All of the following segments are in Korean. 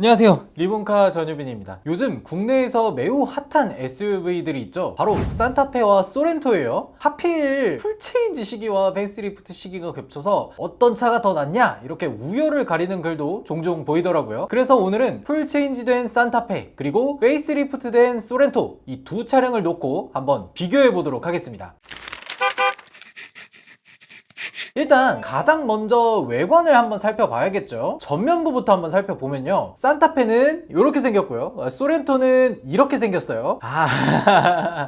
안녕하세요, 리본카 전유빈입니다. 요즘 국내에서 매우 핫한 SUV들이 있죠. 바로 산타페와 소렌토예요. 하필 풀체인지 시기와 페이스리프트 시기가 겹쳐서 어떤 차가 더 낫냐 이렇게 우열을 가리는 글도 종종 보이더라고요. 그래서 오늘은 풀체인지 된 산타페 그리고 페이스리프트 된 소렌토 이 두 차량을 놓고 한번 비교해 보도록 하겠습니다. 일단 가장 먼저 외관을 한번 살펴봐야겠죠. 전면부부터 한번 살펴보면요, 산타페는 이렇게 생겼고요, 소렌토는 이렇게 생겼어요.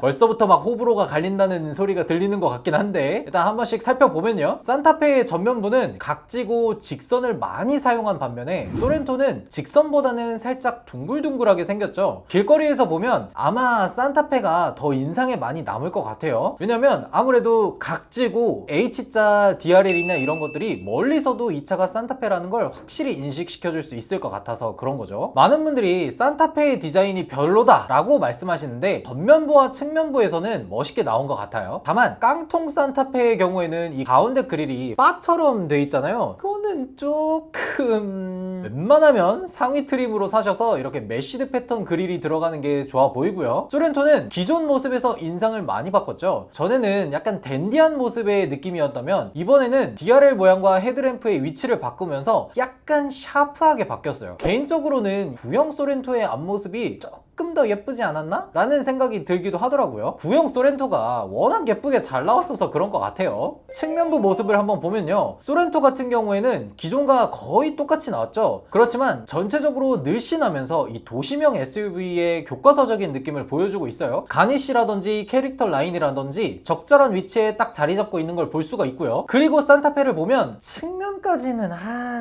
벌써부터 막 호불호가 갈린다는 소리가 들리는 것 같긴 한데, 일단 한 번씩 살펴보면요, 산타페의 전면부는 각지고 직선을 많이 사용한 반면에 소렌토는 직선보다는 살짝 둥글둥글하게 생겼죠. 길거리에서 보면 아마 산타페가 더 인상에 많이 남을 것 같아요. 왜냐면 아무래도 각지고 H자 DRL이나 이런 것들이 멀리서도 이 차가 산타페라는 걸 확실히 인식시켜줄 수 있을 것 같아서 그런 거죠. 많은 분들이 산타페의 디자인이 별로다 라고 말씀하시는데, 전면부와 측면부에서는 멋있게 나온 것 같아요. 다만 깡통 산타페의 경우에는 이 가운데 그릴이 바처럼 돼 있잖아요. 그거는 조금 웬만하면 상위 트림으로 사셔서 이렇게 메쉬드 패턴 그릴이 들어가는 게 좋아 보이고요. 소렌토는 기존 모습에서 인상을 많이 바꿨죠. 전에는 약간 댄디한 모습의 느낌이었다면 이번에는 DRL 모양과 헤드램프의 위치를 바꾸면서 약간 샤프하게 바뀌었어요. 개인적으로는 구형 소렌토의 앞모습이 조금 더 예쁘지 않았나? 라는 생각이 들기도 하더라고요. 구형 소렌토가 워낙 예쁘게 잘 나왔어서 그런 것 같아요. 측면부 모습을 한번 보면요, 소렌토 같은 경우에는 기존과 거의 똑같이 나왔죠. 그렇지만 전체적으로 늘씬하면서 이 도시명 SUV의 교과서적인 느낌을 보여주고 있어요. 가니쉬라든지 캐릭터 라인이라든지 적절한 위치에 딱 자리 잡고 있는 걸 볼 수가 있고요. 그리고 산타페를 보면 측면까지는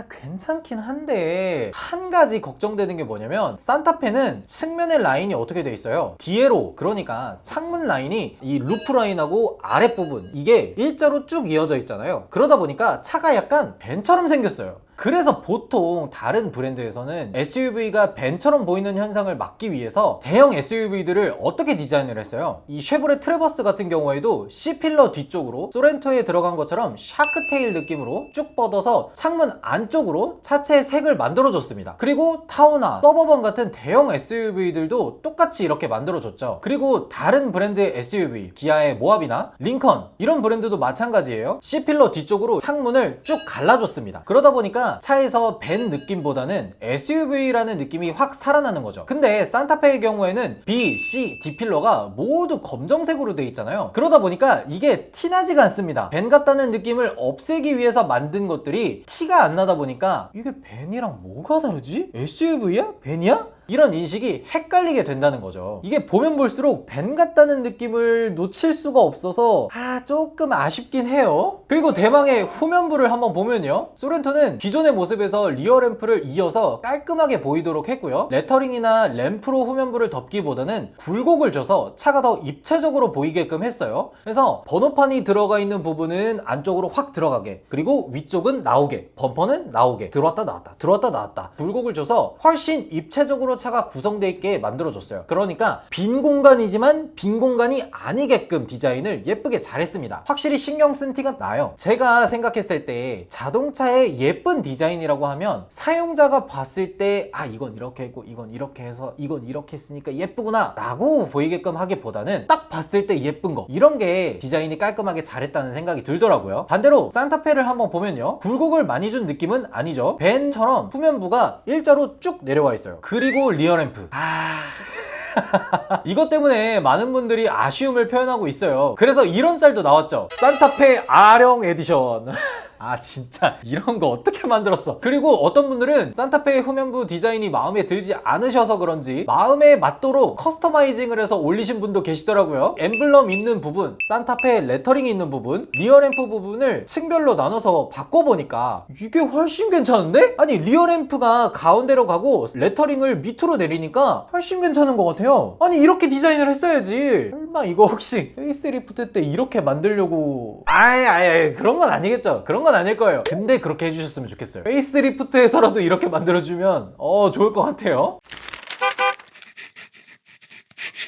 괜찮긴 한데, 한 가지 걱정되는 게 뭐냐면, 산타페는 측면의 라인이 어떻게 돼 있어요? 뒤에로, 그러니까 창문 라인이 이 루프 라인하고 아랫부분 이게 일자로 쭉 이어져 있잖아요. 그러다 보니까 차가 약간 벤처럼 생겼어요. 그래서 보통 다른 브랜드에서는 SUV가 벤처럼 보이는 현상을 막기 위해서 대형 SUV들을 어떻게 디자인을 했어요? 이 쉐보레 트래버스 같은 경우에도 C필러 뒤쪽으로 소렌토에 들어간 것처럼 샤크테일 느낌으로 쭉 뻗어서 창문 안쪽으로 차체의 색을 만들어줬습니다. 그리고 타오나 서버번 같은 대형 SUV들도 똑같이 이렇게 만들어줬죠. 그리고 다른 브랜드의 SUV, 기아의 모하비나 링컨 이런 브랜드도 마찬가지예요. C필러 뒤쪽으로 창문을 쭉 갈라줬습니다. 그러다 보니까 차에서 벤 느낌보다는 SUV라는 느낌이 확 살아나는 거죠. 근데 산타페의 경우에는 B, C, D필러가 모두 검정색으로 돼 있잖아요. 그러다 보니까 이게 티나지가 않습니다. 벤 같다는 느낌을 없애기 위해서 만든 것들이 티가 안 나다 보니까 이게 벤이랑 뭐가 다르지? SUV야? 벤이야? 이런 인식이 헷갈리게 된다는 거죠. 이게 보면 볼수록 벤 같다는 느낌을 놓칠 수가 없어서 조금 아쉽긴 해요. 그리고 대망의 후면부를 한번 보면요, 소렌토는 기존의 모습에서 리어 램프를 이어서 깔끔하게 보이도록 했고요, 레터링이나 램프로 후면부를 덮기보다는 굴곡을 줘서 차가 더 입체적으로 보이게끔 했어요. 그래서 번호판이 들어가 있는 부분은 안쪽으로 확 들어가게, 그리고 위쪽은 나오게, 범퍼는 나오게, 들어왔다 나왔다 들어왔다 나왔다 굴곡을 줘서 훨씬 입체적으로 차가 구성되어 있게 만들어줬어요. 그러니까 빈 공간이지만 빈 공간이 아니게끔 디자인을 예쁘게 잘했습니다. 확실히 신경 쓴 티가 나요. 제가 생각했을 때 자동차의 예쁜 디자인이라고 하면 사용자가 봤을 때 이건 이렇게 했고 이건 이렇게 해서 이건 이렇게 했으니까 예쁘구나 라고 보이게끔 하기보다는 딱 봤을 때 예쁜 거, 이런 게 디자인이 깔끔하게 잘했다는 생각이 들더라고요. 반대로 산타페를 한번 보면요, 굴곡을 많이 준 느낌은 아니죠. 벤처럼 후면부가 일자로 쭉 내려와 있어요. 그리고 리어램프 이것 때문에 많은 분들이 아쉬움을 표현하고 있어요. 그래서 이런 짤도 나왔죠. 산타페 R형 에디션. 진짜 이런 거 어떻게 만들었어? 그리고 어떤 분들은 산타페의 후면부 디자인이 마음에 들지 않으셔서 그런지 마음에 맞도록 커스터마이징을 해서 올리신 분도 계시더라고요. 엠블럼 있는 부분, 산타페 레터링이 있는 부분, 리어램프 부분을 층별로 나눠서 바꿔보니까 이게 훨씬 괜찮은데? 아니, 리어램프가 가운데로 가고 레터링을 밑으로 내리니까 훨씬 괜찮은 것 같아요. 아니, 이렇게 디자인을 했어야지. 설마 이거 혹시 페이스리프트 때 이렇게 만들려고 그런 건 아니겠죠. 그런 건 아닐 거예요. 근데 그렇게 해주셨으면 좋겠어요. 페이스리프트에서라도 이렇게 만들어주면 좋을 것 같아요.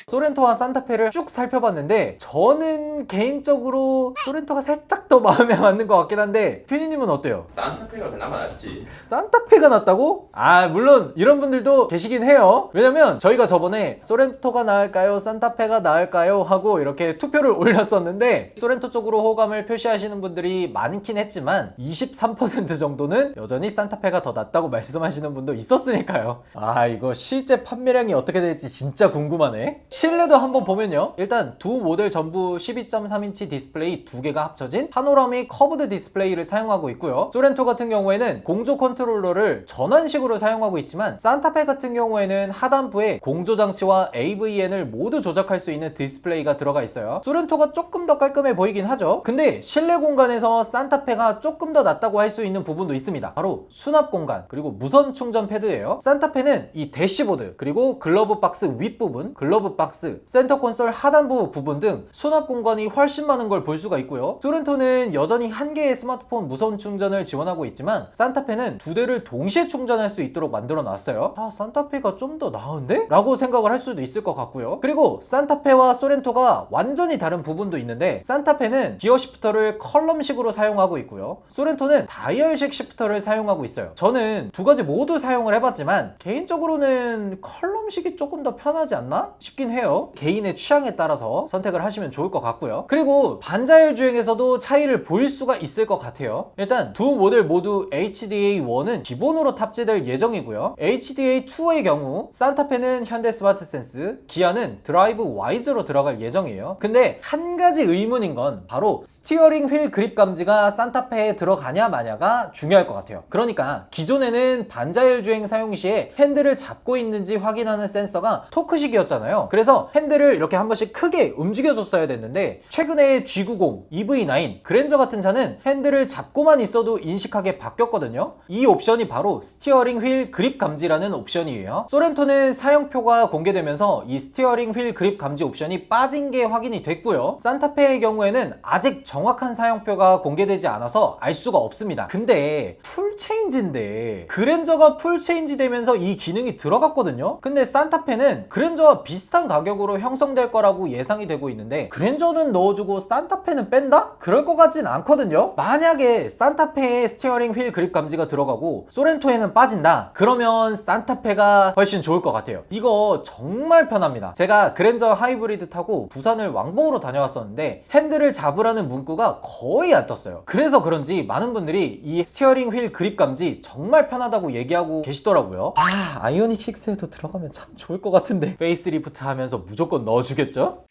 소렌토와 산타페를 쭉 살펴봤는데 저는 개인적으로 소렌토가 살짝 더 마음에 맞는 것 같긴 한데 피디님은 어때요? 산타페가 그나마 낫지. 산타페가 낫다고? 아 물론 이런 분들도 계시긴 해요. 왜냐면 저희가 저번에 소렌토가 나을까요? 산타페가 나을까요? 하고 이렇게 투표를 올렸었는데 소렌토 쪽으로 호감을 표시하시는 분들이 많긴 했지만 23% 정도는 여전히 산타페가 더 낫다고 말씀하시는 분도 있었으니까요. 아 이거 실제 판매량이 어떻게 될지 진짜 궁금하네. 실내도 한번 보면요, 일단 두 모델 전부 12.3인치 디스플레이 두 개가 합쳐진 파노라믹 커브드 디스플레이를 사용하고 있고요. 소렌토 같은 경우에는 공조 컨트롤러를 전환식으로 사용하고 있지만 산타페 같은 경우에는 하단부에 공조 장치와 AVN을 모두 조작할 수 있는 디스플레이가 들어가 있어요. 소렌토가 조금 더 깔끔해 보이긴 하죠. 근데 실내 공간에서 산타페가 조금 더 낫다고 할 수 있는 부분도 있습니다. 바로 수납 공간 그리고 무선 충전 패드예요. 산타페는 이 대시보드 그리고 글러브 박스 윗부분, 글러브 박스, 센터 콘솔 하단부 부분 등 수납 공간이 훨씬 많은 걸 볼 수가 있고요. 소렌토는 여전히 한 개의 스마트폰 무선 충전을 지원하고 있지만 산타페는 두 대를 동시에 충전할 수 있도록 만들어 놨어요. 아 산타페가 좀 더 나은데? 라고 생각을 할 수도 있을 것 같고요. 그리고 산타페와 소렌토가 완전히 다른 부분도 있는데 산타페는 기어 시프터를 컬럼식으로 사용하고 있고요. 소렌토는 다이얼식 시프터를 사용하고 있어요. 저는 두 가지 모두 사용을 해봤지만 개인적으로는 컬럼식이 조금 더 편하지 않나 싶긴 해요. 개인의 취향에 따라서 선택을 하시면 좋을 것 같고요. 그리고 반자율 주행에서도 차이를 보일 수가 있을 것 같아요. 일단 두 모델 모두 HDA1은 기본으로 탑재될 예정이고요. HDA2의 경우 산타페는 현대 스마트 센스, 기아는 드라이브 와이즈로 들어갈 예정이에요. 근데 한 가지 의문인 건 바로 스티어링 휠 그립 감지가 산타페에 들어가냐 마냐가 중요할 것 같아요. 그러니까 기존에는 반자율 주행 사용 시에 핸들을 잡고 있는지 확인하는 센서가 토크식이었잖아요. 그래서 핸들을 이렇게 한 번씩 크게 움직여줬어야 됐는데 최근에 G90, EV9, 그랜저 같은 차는 핸들을 잡고만 있어도 인식하게 바뀌었거든요. 이 옵션이 바로 스티어링 휠 그립 감지라는 옵션이에요. 소렌토는 사용표가 공개되면서 이 스티어링 휠 그립 감지 옵션이 빠진 게 확인이 됐고요. 산타페의 경우에는 아직 정확한 사용표가 공개되지 않아서 알 수가 없습니다. 근데 풀체인지인데 그랜저가 풀체인지 되면서 이 기능이 들어갔거든요. 근데 산타페는 그랜저와 비슷한 가격으로 형성될 거라고 예상이 되고 있는데 그랜저는 넣어주고 산타페는 뺀다? 그럴 것 같진 않거든요. 만약에 산타페에 스티어링 휠 그립 감지가 들어가고 소렌토에는 빠진다, 그러면 산타페가 훨씬 좋을 것 같아요. 이거 정말 편합니다. 제가 그랜저 하이브리드 타고 부산을 왕복으로 다녀왔었는데 핸들을 잡으라는 문구가 거의 안 떴어요. 그래서 그런지 많은 분들이 이 스티어링 휠 그립 감지 정말 편하다고 얘기하고 계시더라고요. 아 아이오닉 6에도 들어가면 참 좋을 것 같은데 페이스리프트 하면서 무조건 넣어주겠죠?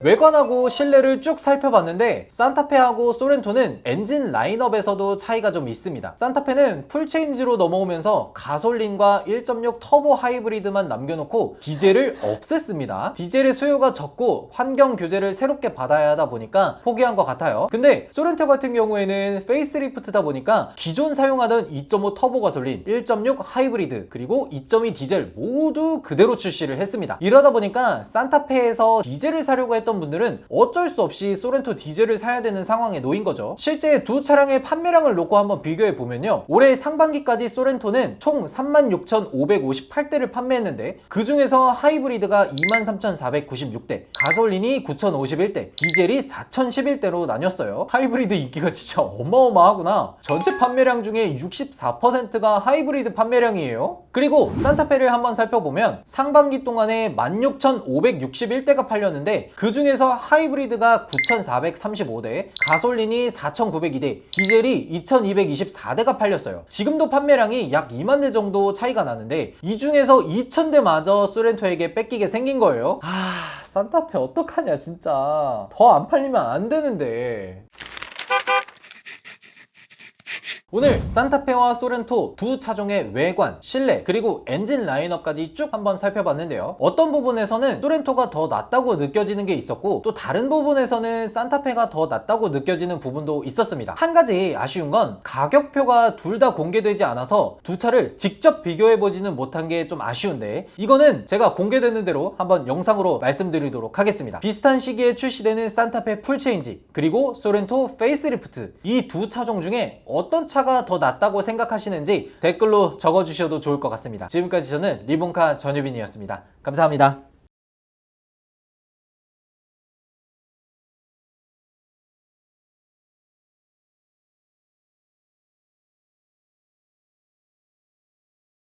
외관하고 실내를 쭉 살펴봤는데 산타페하고 소렌토는 엔진 라인업에서도 차이가 좀 있습니다. 산타페는 풀체인지로 넘어오면서 가솔린과 1.6 터보 하이브리드만 남겨놓고 디젤을 없앴습니다. 디젤의 수요가 적고 환경 규제를 새롭게 받아야 하다 보니까 포기한 것 같아요. 근데 소렌토 같은 경우에는 페이스리프트다 보니까 기존 사용하던 2.5 터보 가솔린, 1.6 하이브리드, 그리고 2.2 디젤 모두 그대로 출시를 했습니다. 이러다 보니까 산타페에서 디젤을 사려고 했던 분들은 어쩔 수 없이 소렌토 디젤을 사야 되는 상황에 놓인 거죠. 실제 두 차량의 판매량을 놓고 한번 비교해 보면요, 올해 상반기까지 소렌토는 총 36,558대를 판매했는데 그 중에서 하이브리드가 23,496대, 가솔린이 9,051대, 디젤이 4,011대로 나뉘었어요. 하이브리드 인기가 진짜 어마어마하구나. 전체 판매량 중에 64%가 하이브리드 판매량이에요. 그리고 산타페를 한번 살펴보면 상반기 동안에 16,561대가 팔렸는데 그 중에서 하이브리드가 9,435대, 가솔린이 4,902대, 디젤이 2,224대가 팔렸어요. 지금도 판매량이 약 2만 대 정도 차이가 나는데 이 중에서 2,000대마저 소렌토에게 뺏기게 생긴 거예요. 산타페 어떡하냐 진짜. 더 안 팔리면 안 되는데. 오늘 산타페와 소렌토 두 차종의 외관, 실내, 그리고 엔진 라인업까지 쭉 한번 살펴봤는데요. 어떤 부분에서는 소렌토가 더 낫다고 느껴지는 게 있었고 또 다른 부분에서는 산타페가 더 낫다고 느껴지는 부분도 있었습니다. 한 가지 아쉬운 건 가격표가 둘 다 공개되지 않아서 두 차를 직접 비교해보지는 못한 게 좀 아쉬운데 이거는 제가 공개되는 대로 한번 영상으로 말씀드리도록 하겠습니다. 비슷한 시기에 출시되는 산타페 풀체인지 그리고 소렌토 페이스리프트, 이 두 차종 중에 어떤 차가 리본카가 더 낫다고 생각하시는지 댓글로 적어주셔도 좋을 것 같습니다. 지금까지 저는 리본카 전유빈이었습니다. 감사합니다.